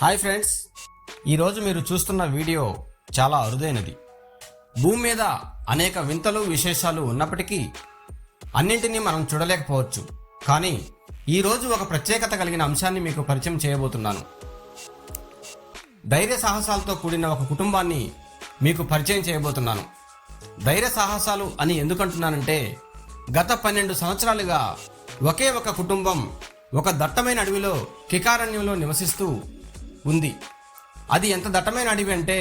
Hi friends, ఈరోజు మీరు చూస్తున్న వీడియో చాలా అరుదైనది. భూమి మీద అనేక వింతలు విశేషాలు ఉన్నప్పటికీ అన్నింటినీ మనం చూడలేకపోవచ్చు. కానీ ఈరోజు ఒక ప్రత్యేకత కలిగిన అంశాన్ని మీకు పరిచయం చేయబోతున్నాను. ధైర్య సాహసాలతో కూడిన ఒక కుటుంబాన్ని మీకు పరిచయం చేయబోతున్నాను. ధైర్య సాహసాలు అని ఎందుకంటున్నానంటే, గత 12 సంవత్సరాలుగా ఒకే ఒక కుటుంబం ఒక దట్టమైన అడవిలో కికారణ్యంలో నివసిస్తూ ఉంది. అది ఎంత దట్టమైన అడవి అంటే,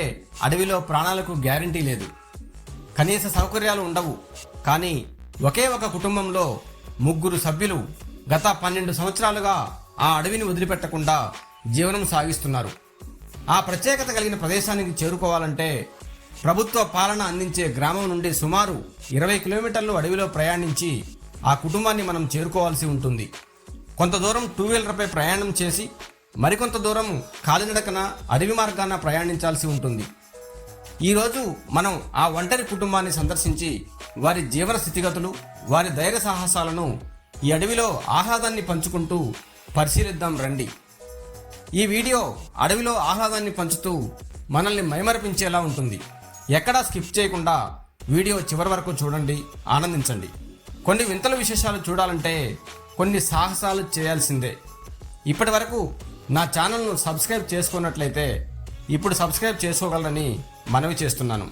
అడవిలో ప్రాణాలకు గ్యారంటీ లేదు, కనీస సౌకర్యాలు ఉండవు. కానీ ఒకే ఒక కుటుంబంలో 3 సభ్యులు గత 12 సంవత్సరాలుగా ఆ అడవిని వదిలిపెట్టకుండా జీవనం సాగిస్తున్నారు. ఆ ప్రత్యేకత కలిగిన ప్రదేశానికి చేరుకోవాలంటే ప్రభుత్వ పాలన అందించే గ్రామం నుండి సుమారు 20 కిలోమీటర్లు అడవిలో ప్రయాణించి ఆ కుటుంబాన్ని మనం చేరుకోవాల్సి ఉంటుంది. కొంత దూరం 2 వీలర్పై ప్రయాణం చేసి మరికొంత దూరం కాలినడకన అడవి మార్గాన ప్రయాణించాల్సి ఉంటుంది. ఈరోజు మనం ఆ ఒంటరి కుటుంబాన్ని సందర్శించి వారి జీవన స్థితిగతులు, వారి ధైర్య సాహసాలను ఈ అడవిలో ఆహ్లాదాన్ని పంచుకుంటూ పరిశీలిద్దాం రండి. ఈ వీడియో అడవిలో ఆహ్లాదాన్ని పంచుతూ మనల్ని మైమరిపించేలా ఉంటుంది. ఎక్కడా స్కిప్ చేయకుండా వీడియో చివరి వరకు చూడండి, ఆనందించండి. కొన్ని వింతల విశేషాలు చూడాలంటే కొన్ని సాహసాలు చేయాల్సిందే. ఇప్పటి వరకు నా ఛానల్ను సబ్స్క్రైబ్ చేసుకున్నట్లయితే ఇప్పుడు సబ్స్క్రైబ్ చేసుకోగలరని మనవి చేస్తున్నాను.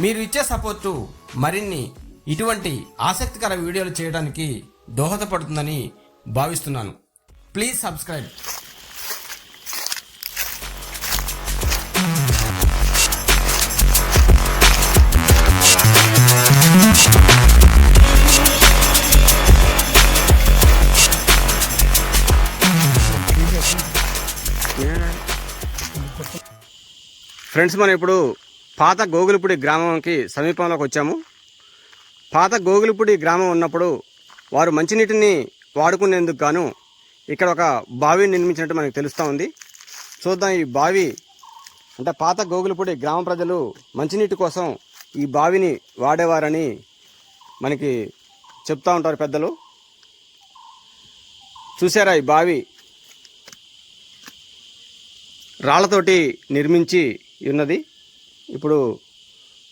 మీరు ఇచ్చే సపోర్టు మరిన్ని ఇటువంటి ఆసక్తికర వీడియోలు చేయడానికి దోహదపడుతుందని భావిస్తున్నాను. Please subscribe. ఫ్రెండ్స్, మనం ఇప్పుడు పాత గోగులపూడి గ్రామంకి సమీపంలోకి వచ్చాము. పాత గోగులపూడి గ్రామం ఉన్నప్పుడు వారు మంచినీటిని వాడుకునేందుకు గాను ఇక్కడ ఒక బావిని నిర్మించినట్టు మనకు తెలుస్తూ ఉంది. చూద్దాం. ఈ బావి అంటే పాత గోగులపూడి గ్రామ ప్రజలు మంచినీటి కోసం ఈ బావిని వాడేవారని మనకి చెప్తూ ఉంటారు పెద్దలు. చూసారా, ఈ బావి రాళ్లతోటి నిర్మించి ఉన్నది. ఇప్పుడు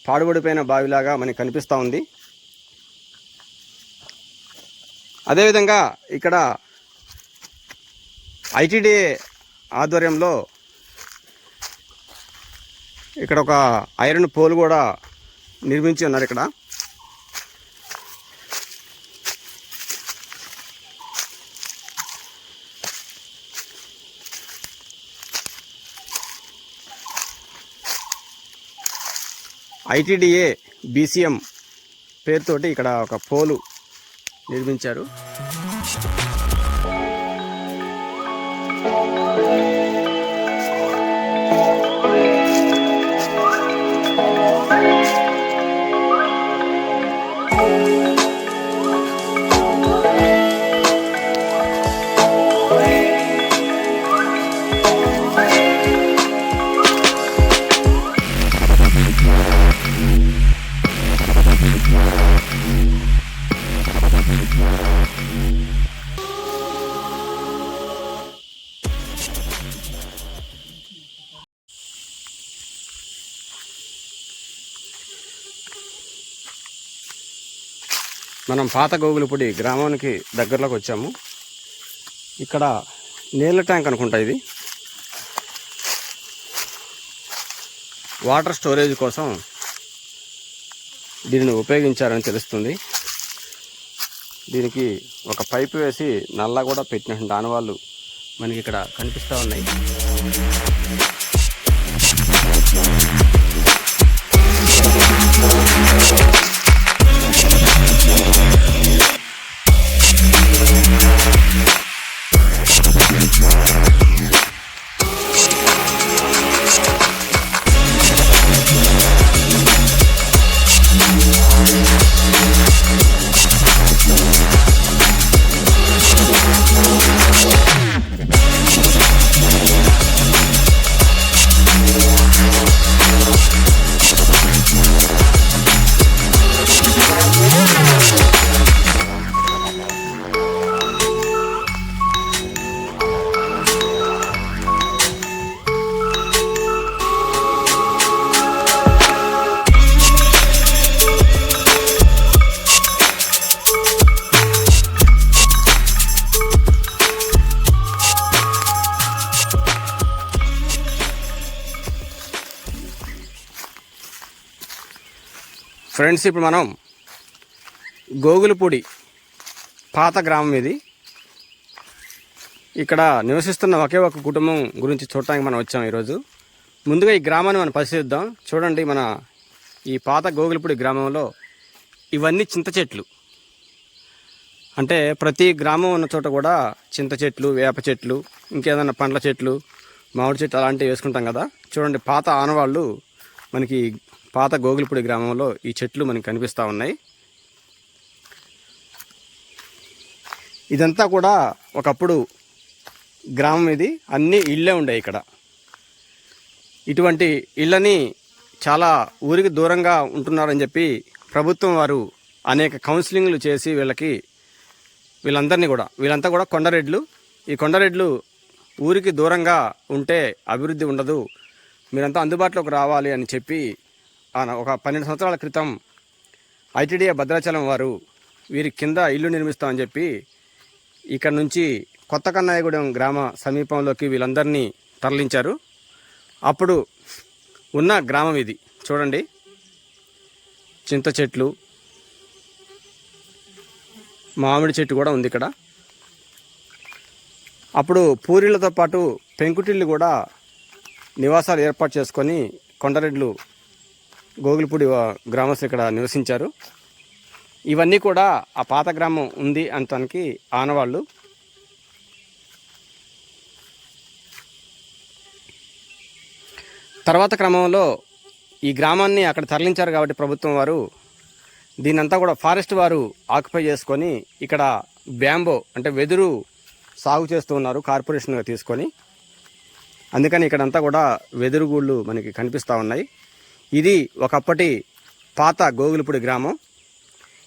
పాడుబడిపోయిన బావిలాగా మనకి కనిపిస్తూ ఉంది. అదేవిధంగా ఇక్కడ ఐటీడీఏ ఆధ్వర్యంలో ఇక్కడ ఒక ఐరన్ పోల్ కూడా నిర్మించి ఉన్నారు. ఇక్కడ ఐటీడీఏ బీసీఎం పేరుతోటి ఇక్కడ ఒక పోలు నిర్మించారు. మనం పాత గోగులపూడి గ్రామానికి దగ్గరలోకి వచ్చాము. ఇక్కడ నీళ్ళ ట్యాంక్ అనుకుంటా, ఇది వాటర్ స్టోరేజ్ కోసం దీనిని ఉపయోగించారని తెలుస్తుంది. దీనికి ఒక పైపు వేసి నల్లా కూడా పెట్టినటువంటి ఆనవాళ్ళు మనకి ఇక్కడ కనిపిస్తూ ఉన్నాయి. ఫ్రెండ్స్, ఇప్పుడు మనం గోగులపూడి పాత గ్రామం ఇది. ఇక్కడ నివసిస్తున్న ఒకే ఒక కుటుంబం గురించి చూడటానికి మనం వచ్చాం ఈరోజు. ముందుగా ఈ గ్రామాన్ని మనం పరిశీలిద్దాం. చూడండి, మన ఈ పాత గోగులపూడి గ్రామంలో ఇవన్నీ చింత చెట్లు. అంటే ప్రతి గ్రామం ఉన్న చోట కూడా చింత చెట్లు, వేప చెట్లు, ఇంకేదన్నా పండ్ల చెట్లు, మామిడి చెట్లు అలాంటివి వేసుకుంటాం కదా. చూడండి, పాత ఆనవాళ్ళు మనకి పాత గోగులపూడి గ్రామంలో ఈ చెట్లు మనకి కనిపిస్తూ ఉన్నాయి. ఇదంతా కూడా ఒకప్పుడు గ్రామం ఇది. అన్ని ఇళ్ళే ఉండేవి ఇక్కడ. ఇటువంటి ఇళ్ళని చాలా ఊరికి దూరంగా ఉంటున్నారని చెప్పి ప్రభుత్వం వారు అనేక కౌన్సిలింగ్లు చేసి వీళ్ళంతా కూడా కొండరెడ్లు. ఈ కొండరెడ్లు ఊరికి దూరంగా ఉంటే అభివృద్ధి ఉండదు, మీరంతా అందుబాటులోకి రావాలి అని చెప్పి ఒక 12 సంవత్సరాల క్రితం ఐటీడీఏ భద్రాచలం వారు వీరి కింద ఇల్లు నిర్మిస్తామని చెప్పి ఇక్కడ నుంచి కొత్త కన్నాయగూడెం గ్రామ సమీపంలోకి వీళ్ళందరినీ తరలించారు. అప్పుడు ఉన్న గ్రామం ఇది. చూడండి, చింత చెట్లు, మామిడి చెట్టు కూడా ఉంది ఇక్కడ. అప్పుడు పూరిళ్లతో పాటు పెంకుటిళ్ళు కూడా నివాసాలు ఏర్పాటు చేసుకొని కొండరెడ్లు గోగులపూడి గ్రామస్తులు ఇక్కడ నివసించారు. ఇవన్నీ కూడా ఆ పాత గ్రామం ఉంది అనటానికి ఆనవాళ్ళు. తర్వాత క్రమంలో ఈ గ్రామాన్ని అక్కడ తరలించారు కాబట్టి ప్రభుత్వం వారు దీన్నంతా కూడా ఫారెస్ట్ వారు ఆక్యుపై చేసుకొని ఇక్కడ బ్యాంబో అంటే వెదురు సాగు చేస్తూ ఉన్నారు కార్పొరేషన్గా తీసుకొని. అందుకని ఇక్కడంతా కూడా వెదురు గూళ్ళు మనకి కనిపిస్తూ ఉన్నాయి. ఇది ఒకప్పటి పాత గోగులపూడి గ్రామం.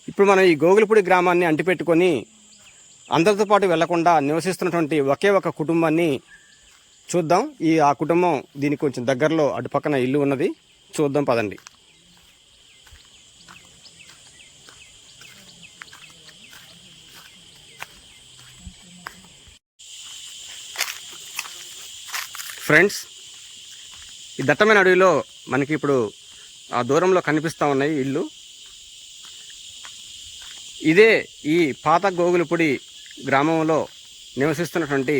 ఇప్పుడు మనం ఈ గోగులపూడి గ్రామాన్ని అంటిపెట్టుకొని అందరితో పాటు వెళ్లకుండా నివసిస్తున్నటువంటి ఒకే ఒక కుటుంబాన్ని చూద్దాం. ఆ కుటుంబం దీనికి కొంచెం దగ్గరలో అటుపక్కన ఇల్లు ఉన్నది, చూద్దాం పదండి. ఫ్రెండ్స్, ఈ దట్టమైన అడవిలో మనకి ఇప్పుడు ఆ దూరంలో కనిపిస్తూ ఉన్నాయి ఇల్లు. ఇదే ఈ పాత గోగులపూడి గ్రామంలో నివసిస్తున్నటువంటి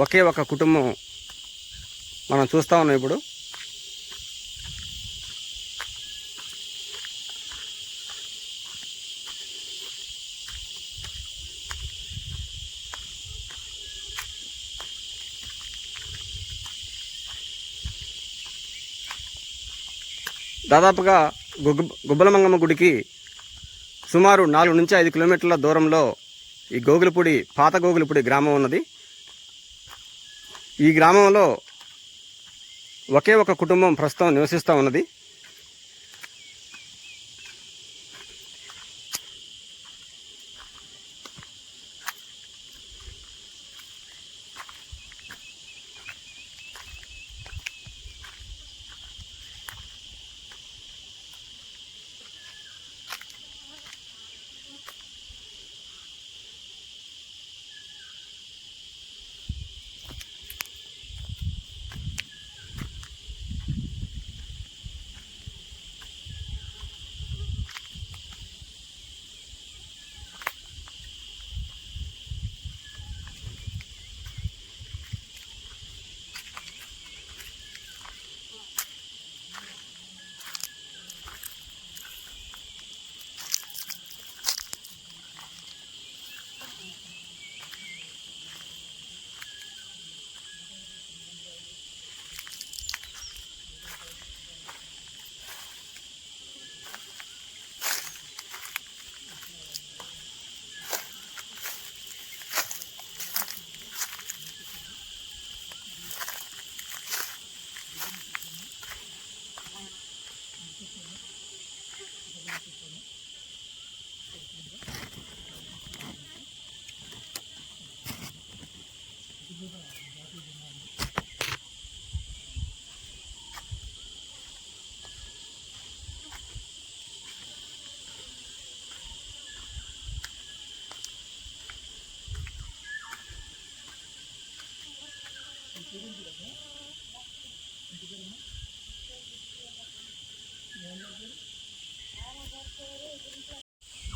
ఒకే ఒక కుటుంబం మనం చూస్తూ ఉన్నాం ఇప్పుడు. దాదాపుగా గుబ్బలమంగమ్మ గుడికి సుమారు 4 నుంచి 5 కిలోమీటర్ల దూరంలో ఈ పాత గోగులపూడి గ్రామం ఉన్నది. ఈ గ్రామంలో ఒకే ఒక కుటుంబం ప్రస్తుతం నివసిస్తూ ఉన్నది.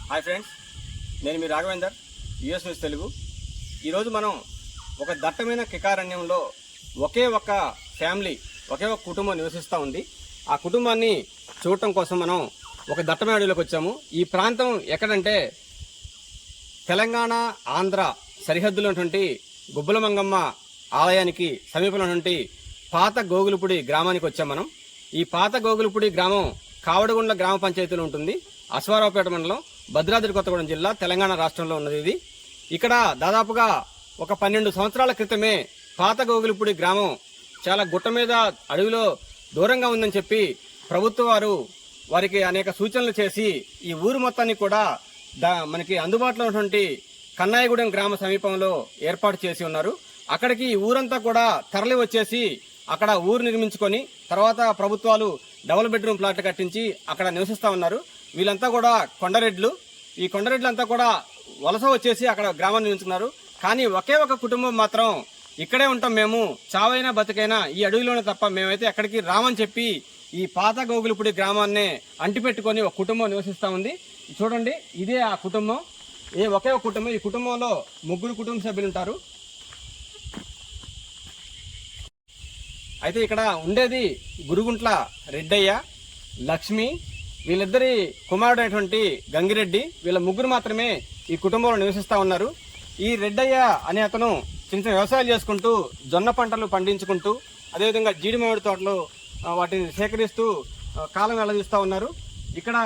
హాయ్ ఫ్రెండ్స్, నేను మీ రాఘవేందర్, యుఎస్ న్యూస్ తెలుగు. ఈరోజు మనం ఒక దట్టమైన కికారణ్యంలో ఒకే ఒక ఫ్యామిలీ, ఒకే ఒక కుటుంబం నివసిస్తూ ఉంది. ఆ కుటుంబాన్ని చూడటం కోసం మనం ఒక దట్టమైన అడవిలోకి వచ్చాము. ఈ ప్రాంతం ఎక్కడంటే తెలంగాణ ఆంధ్ర సరిహద్దులో ఉన్నటువంటి గుబ్బలమంగమ్మ ఆలయానికి సమీపంలో ఉన్నటువంటి పాత గోగులపూడి గ్రామానికి వచ్చాం మనం. ఈ పాత గోగులపూడి గ్రామం కావడగుండ్ల గ్రామ పంచాయతీలో ఉంటుంది. అశ్వారావుపేట మండలం, భద్రాద్రి కొత్తగూడెం జిల్లా, తెలంగాణ రాష్ట్రంలో ఉన్నది ఇది. ఇక్కడ దాదాపుగా ఒక 12 సంవత్సరాల క్రితమే పాత గోగులపూడి గ్రామం చాలా గుట్ట మీద అడవిలో దూరంగా ఉందని చెప్పి ప్రభుత్వ వారికి అనేక సూచనలు చేసి ఈ ఊరు మొత్తాన్ని కూడా మనకి అందుబాటులో ఉన్నటువంటి కన్నాయగూడెం గ్రామ సమీపంలో ఏర్పాటు చేసి ఉన్నారు. అక్కడికి ఈ ఊరంతా కూడా తరలి వచ్చేసి అక్కడ ఊరు నిర్మించుకొని తర్వాత ప్రభుత్వాలు డబుల్ బెడ్రూమ్ ప్లాట్లు కట్టించి అక్కడ నివసిస్తా ఉన్నారు. వీళ్ళంతా కూడా కొండరెడ్లు. ఈ కొండరెడ్లంతా కూడా వలస వచ్చేసి అక్కడ గ్రామాన్ని నిర్మించుకున్నారు. కానీ ఒకే ఒక కుటుంబం మాత్రం ఇక్కడే ఉంటాం, మేము చావైనా బతికైనా ఈ అడవిలోనే తప్ప మేమైతే ఎక్కడికి రామని చెప్పి ఈ పాత గోగులపూడి గ్రామాన్నే అంటిపెట్టుకొని ఒక కుటుంబం నివసిస్తా ఉంది. చూడండి, ఇదే ఆ కుటుంబం, ఒకే ఒక కుటుంబం. ఈ కుటుంబంలో 3 కుటుంబ సభ్యులు ఉంటారు. అయితే ఇక్కడ ఉండేది గురుగుంట్ల రెడ్డయ్య, లక్ష్మి, వీళ్ళిద్దరి కుమారుడైనటువంటి గంగిరెడ్డి. వీళ్ళ 3 మాత్రమే ఈ కుటుంబంలో నివసిస్తా ఉన్నారు. ఈ రెడ్డయ్య అనే అతను చిన్న చిన్న వ్యవసాయాలు చేసుకుంటూ జొన్న పంటలు పండించుకుంటూ అదేవిధంగా జీడి మామిడి తోటలు వాటిని సేకరిస్తూ కాలం వెళ్లదీస్తూ ఉన్నారు. ఇక్కడ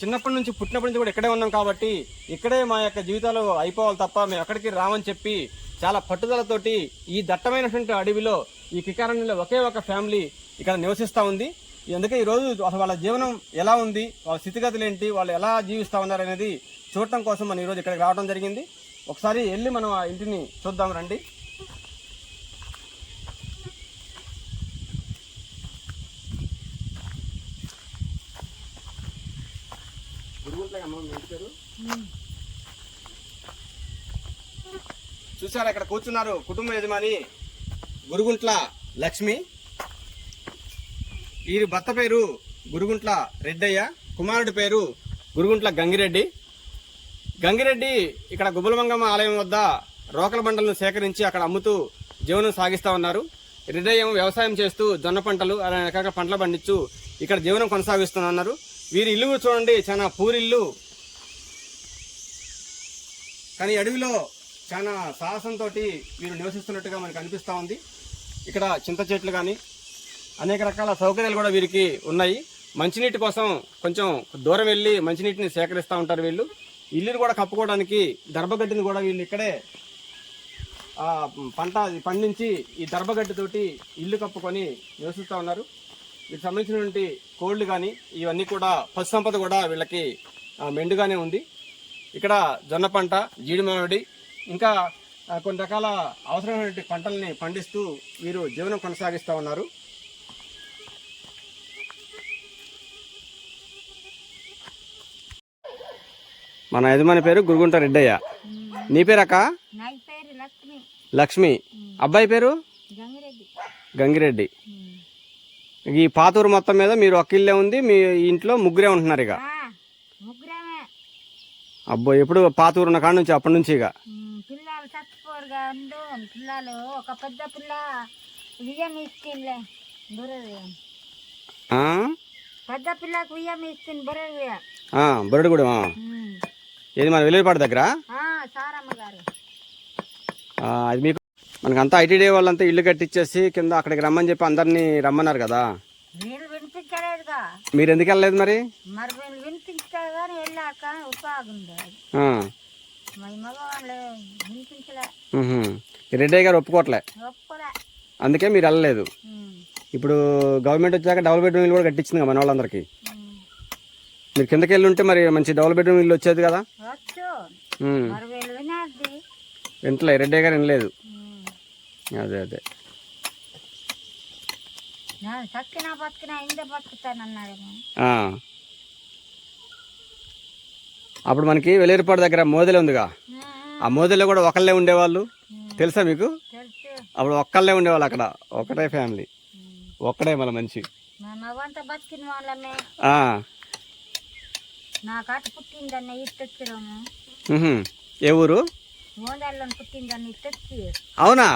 చిన్నప్పటి నుంచి పుట్టినప్పటి నుంచి కూడా ఇక్కడే ఉన్నాం కాబట్టి ఇక్కడే మా యొక్క జీవితాలు అయిపోవాలి తప్ప మేము ఎక్కడికి రామని చెప్పి చాలా పట్టుదలతోటి ఈ దట్టమైనటువంటి అడవిలో ఈ కికారణ్యంలో ఒకే ఒక ఫ్యామిలీ ఇక్కడ నివసిస్తూ ఉంది. అందుకే ఈరోజు అసలు వాళ్ళ జీవనం ఎలా ఉంది, వాళ్ళ స్థితిగతులు ఏంటి, వాళ్ళు ఎలా జీవిస్తూ ఉన్నారు అనేది చూడటం కోసం మనం ఈరోజు ఇక్కడికి రావడం జరిగింది. ఒకసారి వెళ్ళి మనం ఆ ఇంటిని చూద్దాం రండి. చూసారా, ఇక్కడ కూర్చున్నారు కుటుంబ యజమాని గురుగుంట్ల లక్ష్మి. ఈ భర్త పేరు గురుగుంట్ల రెడ్డయ్య, కుమారుడి పేరు గురుగుంట్ల గంగిరెడ్డి. గంగిరెడ్డి ఇక్కడ గుబ్బలమంగమ్మ ఆలయం వద్ద రోకల బండలను సేకరించి అక్కడ అమ్ముతూ జీవనం సాగిస్తా ఉన్నారు. రెడ్డయ్య వ్యవసాయం చేస్తూ జొన్న పంటలు రకరకాల పంటలు పండించు ఇక్కడ జీవనం కొనసాగిస్తున్నారు. వీరి ఇల్లు చూడండి, చాలా పూరిల్లు, కానీ అడవిలో చాలా సాహసంతో వీరు నివసిస్తున్నట్టుగా మనకు అనిపిస్తూ ఉంది. ఇక్కడ చింత చెట్లు కానీ అనేక రకాల సౌకర్యాలు కూడా వీరికి ఉన్నాయి. మంచినీటి కోసం కొంచెం దూరం వెళ్ళి మంచినీటిని సేకరిస్తూ ఉంటారు వీళ్ళు. ఇల్లుని కూడా కప్పుకోవడానికి దర్భగడ్డిని కూడా వీళ్ళు ఇక్కడే పంట పండించి ఈ దర్భగడ్డితోటి ఇల్లు కప్పుకొని నివసిస్తూ ఉన్నారు. వీటికి సంబంధించినటువంటి కోళ్లు కానీ ఇవన్నీ కూడా పశు సంపద కూడా వీళ్ళకి మెండుగానే ఉంది. ఇక్కడ జొన్న పంట, జీడి మామిడి, ఇంకా కొన్ని రకాల అవసరమైనటువంటి పంటల్ని పండిస్తూ వీరు జీవనం కొనసాగిస్తూ ఉన్నారు. మన యజమాని పేరు గురుగుంట రెడ్డయ్య. నీ పేరు అక్క? లక్ష్మి. అబ్బాయి పేరు గంగిరెడ్డి. ఈ పాతూరు మొత్తం మీద మీరు ఒక్క ఇల్లే ఉంది, మీ ఇంట్లో 3 ఉంటున్నారు ఇక? అబ్బో, ఎప్పుడు పాతూరు ఉన్న కాడ నుంచి అప్పటి నుంచి ఇక పిల్లలు చచ్చిపోరుగా ఉండు. పిల్లలు ఒక పెద్ద పిల్ల బియ్యం ఇస్తుంది, పెద్ద పిల్లకు బియ్యం ఇస్తుంది బొరడు కూడా. ఏది మన వెలుగుపాడు దగ్గర? అది మీకు మనకంతా ఐటీడీ వాళ్ళంతా ఇల్లు కట్టించేసి కింద అక్కడికి రమ్మని చెప్పి అందరినీ రమ్మన్నారు కదా, మీరు వినిపించలేదుగా? మీరు ఎందుకు వెళ్ళలేదు మరి? మరి వినిపించా కానీ వెళ్ళాక ఉపయోగం రెడ్డయ్య గారు ఒప్పుకోవట్లే, అందుకే మీరు వెళ్ళలేదు. ఇప్పుడు గవర్నమెంట్ వచ్చాక డబుల్ బెడ్రూమ్ ఇల్లు కూడా కట్టించింది మన వాళ్ళందరికీ. మీరు కిందకి వెళ్ళి ఉంటే మరి మంచి డబుల్ బెడ్రూమ్ ఇల్లు వచ్చేది కదా. వింటలే, రెడ్డయ్య గారు వినలేదు. అదే అదే అప్పుడు మనకి వెలేరుపాడు దగ్గర మోదెలు ఉందిగా, ఆ మోదెలో కూడా ఒకళ్ళే ఉండేవాళ్ళు, తెలుసా మీకు? అప్పుడు ఒక్కళ్ళే ఉండేవాళ్ళు అక్కడ, ఒకటే ఫ్యామిలీ, ఒక్కడే మళ్ళీ మంచి. నాకు అటు పుట్టిందన్న ఇట్టొచ్చిరాము. ఏ ఊరు? మోదాల్లో పుట్టిందన్న ఇట్టొచ్చి. అవునా?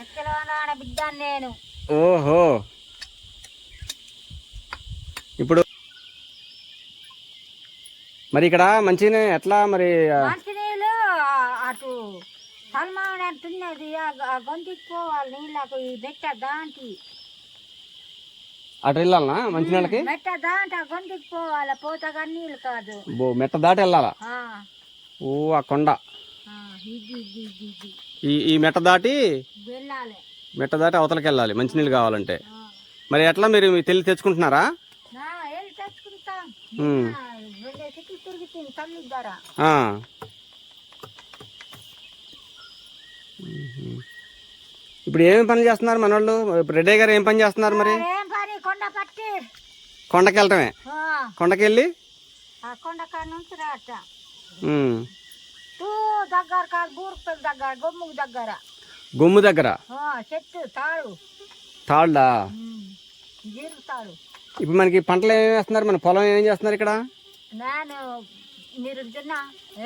ఎక్కడో బిడ్డ నేను. ఓహో. ఇప్పుడు మరి ఇక్కడ మంచిగానే ఎట్లా మరి? మంచినీళ్ళు అటు సల్మాన్ అంటున్నది గొంతుకోవాలి నీళ్ళకు మెట్ట దాంటి. అటు వెళ్ళాలనా మంచినీళ్ళకి? మెట్ట దాంట గొంతుకు పోవాలి, పోతగా నీళ్ళు కాదు. మెట్ట దాటి వెళ్ళాలా? ఓ ఆ కొండ ఈ మెట్ట దాటి వెళ్ళాలి. మెట్ట దాటి అవతలకి వెళ్ళాలి మంచినీళ్ళు కావాలంటే. మరి ఎట్లా మీరు తెల్లి తెచ్చుకుంటున్నారా? వెళ్ళి తెచ్చుకుంటాం. తిరుగుతుంది తల్లి ద్వారా. ఇప్పుడు ఏమేమి పనులు చేస్తున్నారు మన వాళ్ళు? రెడ్డి గారు ఏం పని చేస్తున్నారు మరి? ఏం పని? కొండ పట్టి కొండకి వెళ్ళటమే. కొండకి వెళ్ళి కొండ కాడ నుంచి రాట దగ్గర కాదు, బూరుపల్లి దగ్గర, గొమ్ముకు దగ్గర. గొమ్ము దగ్గర చెట్టు తాడు. తాళ్ళా? జీరు తాడు. ఇప్పుడు మనకి పంటలు ఏమేమి వేస్తున్నారు? మన పొలం ఏం చేస్తున్నారు ఇక్కడ? నేను మీరు జొన్న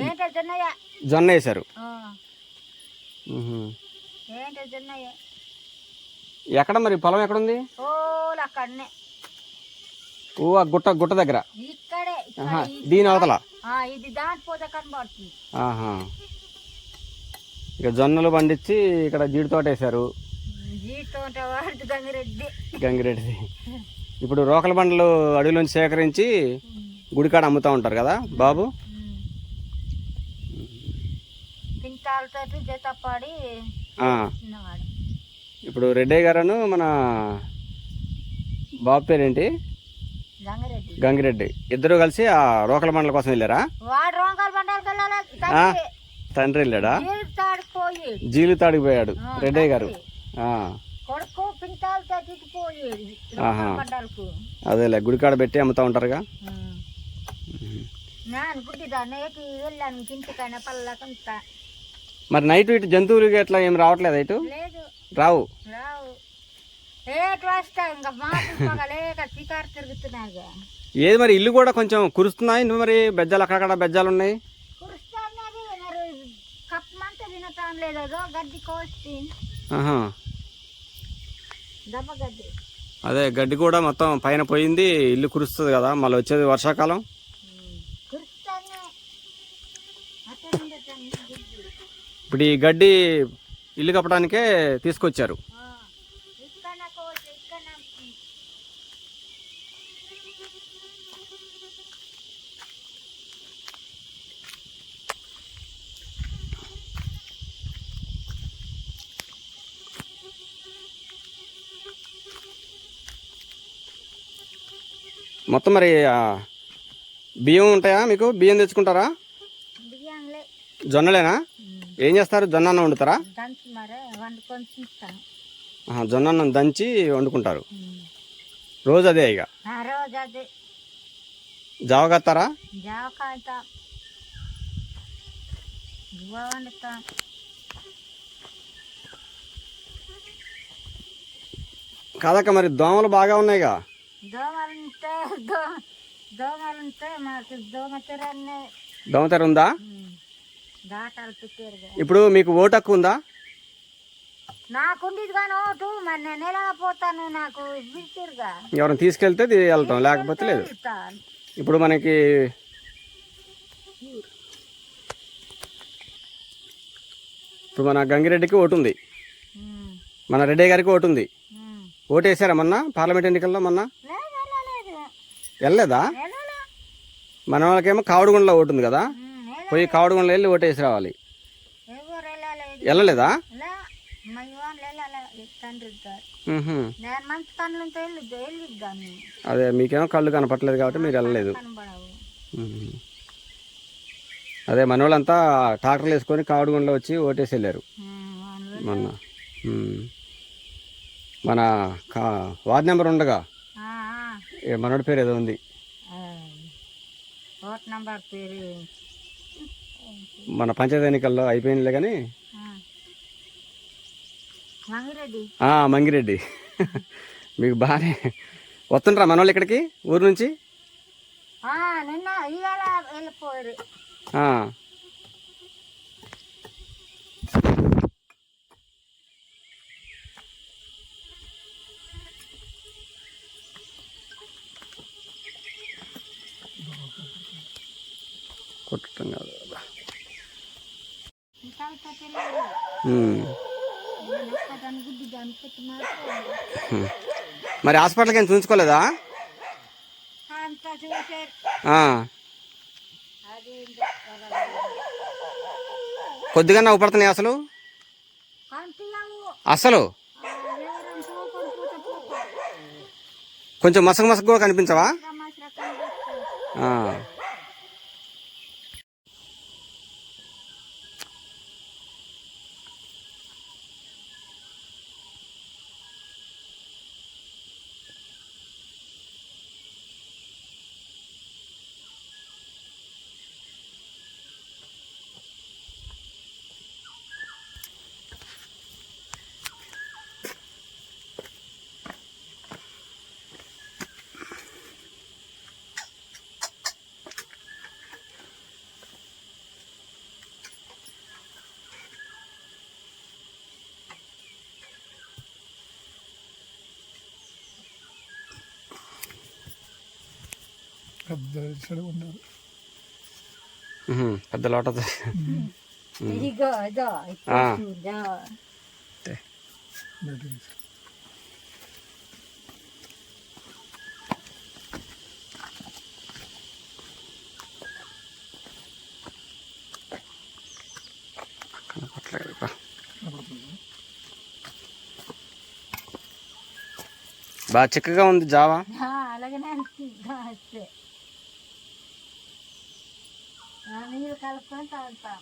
ఏంటో జొన్నయ్య. జొన్న వేశారు. ఏంటో జొన్నయ్య. ఎక్కడ మరి పొలం ఎక్కడుంది? అక్కడనే. ఓ ఆ గుట్ట దగ్గర. ఇక్కడే దీని అవతల. ఇది దాటిపోతే కనబడుతుంది. ఇక జొన్నలు పండించి ఇక్కడ జీడి తోట వేశారు. జీడి తోట వాడు గంగిరెడ్డి. ఇప్పుడు రోకల బండలు అడవిలోంచి సేకరించి గుడికాడ అమ్ముతా ఉంటారు కదా బాబు? పింతాలతో జత పడి. ఇప్పుడు రెడ్డి గారను మన బాబు పేరేంటి? గంగిరెడ్డి. ఇద్దరు కలిసి ఆ రోకల బండల కోసం వెళ్ళారా? వాడు రోకల బండలకు వెళ్ళాలి. తండ్రి వెళ్ళాడా? జీలు తాడిపోయాడు రెడ్డి గారు. కొడుకు పింతాలతో తిట్టిపోయేది. అదేలే గుడికాడ పెట్టి అమ్ముతా ఉంటారుగా. మరి నైట్ ఇటు జంతువులు ఎట్లా ఏం రావట్లేదు? ఇటు రావు. ఏది మరి ఇల్లు కూడా కొంచెం కురుస్తున్నాయి మరి? బెజ్జాలు అక్కడక్కడ బెజ్జాలు ఉన్నాయి. అదే గడ్డి కూడా మొత్తం పైన పోయింది. ఇల్లు కురుస్తుంది కదా, మళ్ళీ వచ్చేది వర్షాకాలం. ఇప్పుడు ఈ గడ్డి ఇల్లు కప్పడానికే తీసుకొచ్చారు. మొత్తం మరి బియ్యం ఉంటాయా మీకు? బియ్యం తెచ్చుకుంటారా? జొన్నలేనా? ఏం చేస్తారు? జొన్న అన్నం వండుతారా? జొన్న అన్నం దంచి వండుకుంటారు రోజు అదే. ఇక జావ కత్తారా? కాదక్క మరి దోమలు బాగా ఉన్నాయిగా? దోమతెర ఉందా? ఇప్పుడు మీకు ఓటు హక్కు ఉందా? నాకుండేది కానీ ఓటు. మరి నేను ఎలా పోతాను? నాకు ఎవరైనా తీసుకెళ్తే వెళ్తాం, లేకపోతే లేదు. ఇప్పుడు మనకి మన గంగిరెడ్డికి ఓటు ఉంది, మన రెడ్డి గారికి ఓటు ఉంది. ఓటు వేసారా మొన్న పార్లమెంట్ ఎన్నికల్లో? మొన్న వెళ్ళలేదా? మన వాళ్ళకేమో కావడిగుండలో ఓటు ఉంది కదా, పోయి కావడిగుండలో వెళ్ళి ఓటు వేసి రావాలి. వెళ్ళలేదా? అదే మీకేమో కళ్ళు కనపట్లేదు కాబట్టి మీరు వెళ్ళలేదు. అదే మన వాళ్ళంతా ట్రాక్టర్లు వేసుకొని కావడిగుండలో వచ్చి ఓటేసి వెళ్ళారు మొన్న. మన వార్డ్ నెంబర్ ఉండగా మనోడి పేరు ఏదో ఉంది, మన పంచాయతీ ఎన్నికల్లో అయిపోయిందిలే కానీ మంగిరెడ్డి. మీకు బాగానే వస్తుంటారా మన వాళ్ళు ఇక్కడికి ఊరు నుంచి? నిన్న ఇవాళ వెళ్ళిపోయారు. ఆ. కొట్టడం కాదు కదా. మరి హాస్పిటల్కి ఏం చూపించుకోలేదా? అంతా చూసారు. కొద్దిగా నవ్వుపడుతున్నాయి అసలు అసలు కొంచెం మసక మసక కూడా కనిపించవా? పెద్ద లోట ఇదిగో ఇదో బాగా చిక్కగా ఉంది జావా. అలాగనే వస్తే నీళ్ళు కలుపుకొని తాగుతాం.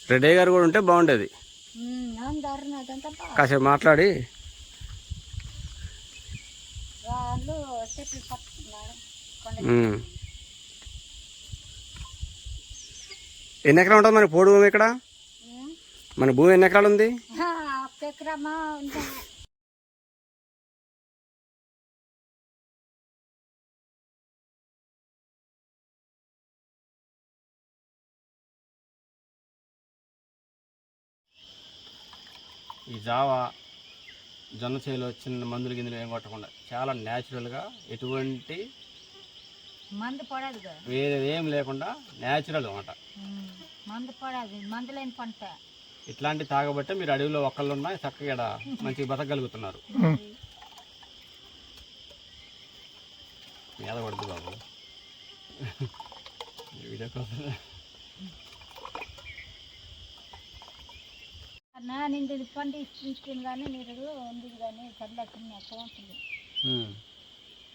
రెడ్డి గారు కూడా ఉంటే బాగుండేది. కాసేపు మాట్లాడి ఎన్ని ఎకరాలు ఉంటుంది మన పోడు భూమి? ఇక్కడ మన భూమి ఎన్ని ఎకరాలు ఉంది? ఈ జావా జొన్న చేలో చిన్న మందులు గిందులు ఏం కొట్టకుండా చాలా న్యాచురల్గా ఎటువంటి మందు పడదు, వేరే ఏం లేకుండా న్యాచురల్ అన్నమాట. మందు పడదు, మందు లేని పంట. ఇట్లాంటి తాగబట్టే మీరు అడవిలో ఒక్కళ్ళున్నా చక్కగా మంచిగా బతకగలుగుతున్నారు. మీద పడుతుంది బాబు వీడియో కోసం. నిండు పండు ఇస్తుంది కానీ నీరు ఉంది కానీ చల్లకింది ఎక్కడ ఉంటుంది.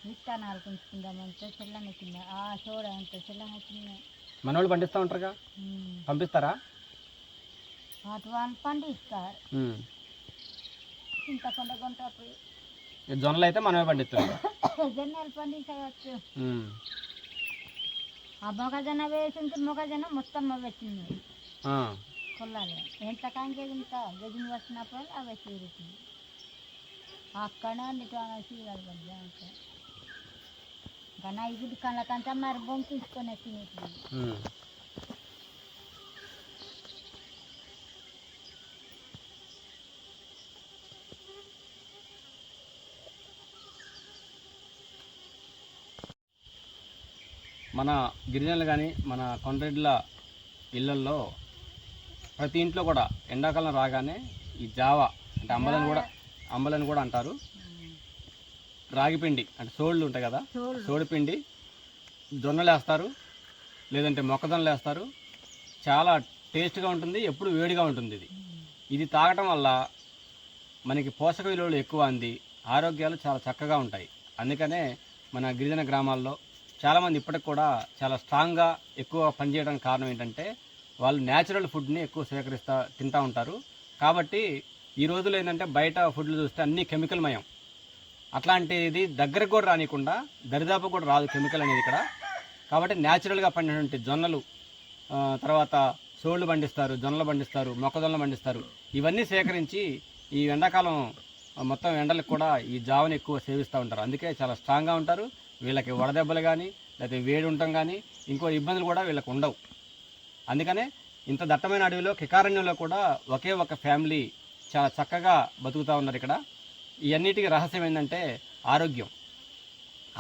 విత్తనాలు పెంచుకుందామంటే చెల్లంగా కింద చూడ అంత చెల్లంగా కింద మన వాళ్ళు పండిస్తూ ఉంటారుగా, పంపిస్తారా? అటు వాళ్ళు పండిస్తారు. చింతకుండా కొంటప్పుడు జొన్నలు అయితే మనమే పండిస్తాం. జొన్నలు పండించవచ్చు. ఆ మొక్కజొన్న వేసింది, మొక్కజొన్న మొత్తం వచ్చింది కొల్లాలి. ఎంత కాంకేది ఇంత గజం వచ్చినప్పుడు అవి తీరుతుంది. అక్కడ చీరలు పడ్డా కానీ ఐదు కళ్ళకంతా మరి బొంకించుకొని తినేది. మన గిరిజనులు కానీ మన కొండ్రెడ్ల ఇళ్ళల్లో ప్రతి ఇంట్లో కూడా ఎండాకాలం రాగానే ఈ జావా అంటే అంబలని కూడా అంటారు. రాగిపిండి అంటే సోళ్ళు ఉంటాయి కదా, సోడిపిండి జొన్నలు వేస్తారు, లేదంటే మొక్కజొన్నలు వేస్తారు. చాలా టేస్ట్గా ఉంటుంది, ఎప్పుడు వేడిగా ఉంటుంది. ఇది తాగటం వల్ల మనకి పోషక విలువలు ఎక్కువ అంది, ఆరోగ్యాలు చాలా చక్కగా ఉంటాయి. అందుకనే మన గిరిజన గ్రామాల్లో చాలామంది ఇప్పటికి కూడా చాలా స్ట్రాంగ్గా ఎక్కువ పనిచేయడానికి కారణం ఏంటంటే వాళ్ళు న్యాచురల్ ఫుడ్ని ఎక్కువ తింటూ ఉంటారు. కాబట్టి ఈ రోజుల్లో ఏంటంటే బయట ఫుడ్లు చూస్తే అన్నీ కెమికల్ మయం. అట్లాంటిది దగ్గరకు కూడా రానికుండా దరిదాపు కూడా రాదు కెమికల్ అనేది ఇక్కడ. కాబట్టి న్యాచురల్గా పండినటువంటి జొన్నలు, తర్వాత సోళ్ళు పండిస్తారు, జొన్నలు పండిస్తారు, మొక్కజొన్నలు పండిస్తారు. ఇవన్నీ సేకరించి ఈ ఎండాకాలం మొత్తం ఎండలకు కూడా ఈ జావని ఎక్కువ సేవిస్తూ ఉంటారు. అందుకే చాలా స్ట్రాంగ్గా ఉంటారు. వీళ్ళకి వడదెబ్బలు కానీ లేకపోతే వేడి ఉండటం కానీ ఇంకో ఇబ్బందులు కూడా వీళ్ళకి ఉండవు. అందుకనే ఇంత దట్టమైన అడవిలో కికారణ్యంలో కూడా ఒకే ఒక ఫ్యామిలీ చాలా చక్కగా బతుకుతూ ఉన్నారు ఇక్కడ. ఇవన్నిటికీ రహస్యం ఏంటంటే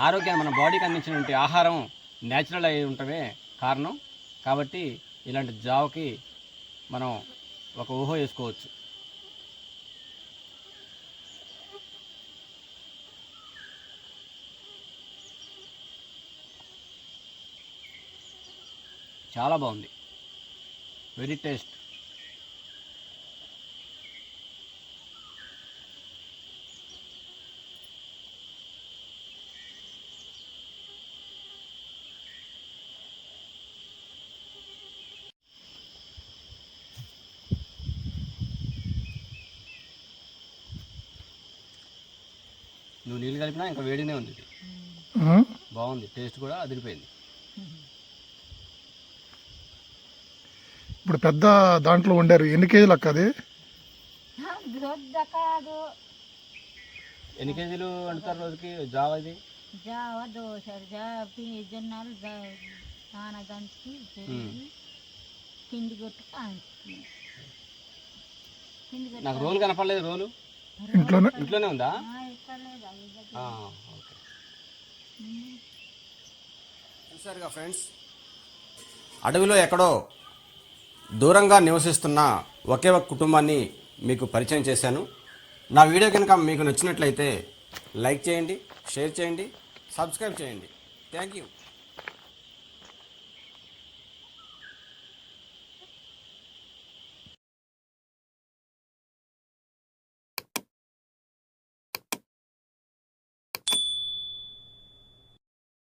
ఆరోగ్యాన్ని మన బాడీకి అందించినటువంటి ఆహారం న్యాచురల్ అయి ఉండటమే కారణం. కాబట్టి ఇలాంటి జావకి మనం ఒక ఊహ వేసుకోవచ్చు. చాలా బాగుంది, వెరీ టేస్ట్. నువ్వు నీళ్ళు కలిపినా ఇంకా వేడినే ఉంది. ఇది బాగుంది, టేస్ట్ కూడా అదిరిపోయింది. ఇప్పుడు పెద్ద దాంట్లో వండారు. ఎన్ని కేజీలు అక్క అది? ఎన్ని కేజీలు వండుతారు రోజుకి జావ? ఇది జావ దోశ జొన్నలు నానదంచి పిండి కొట్టి నాకు రోలు కనపడలేదు. రోలు ఇంట్లోనే ఉందా? ఓకే. చూసారుగా ఫ్రెండ్స్, అడవిలో ఎక్కడో దూరంగా నివసిస్తున్న ఒకే ఒక కుటుంబాన్ని మీకు పరిచయం చేశాను. నా వీడియో కనుక మీకు నచ్చినట్లయితే లైక్ చేయండి, షేర్ చేయండి, సబ్స్క్రైబ్ చేయండి. Thank you.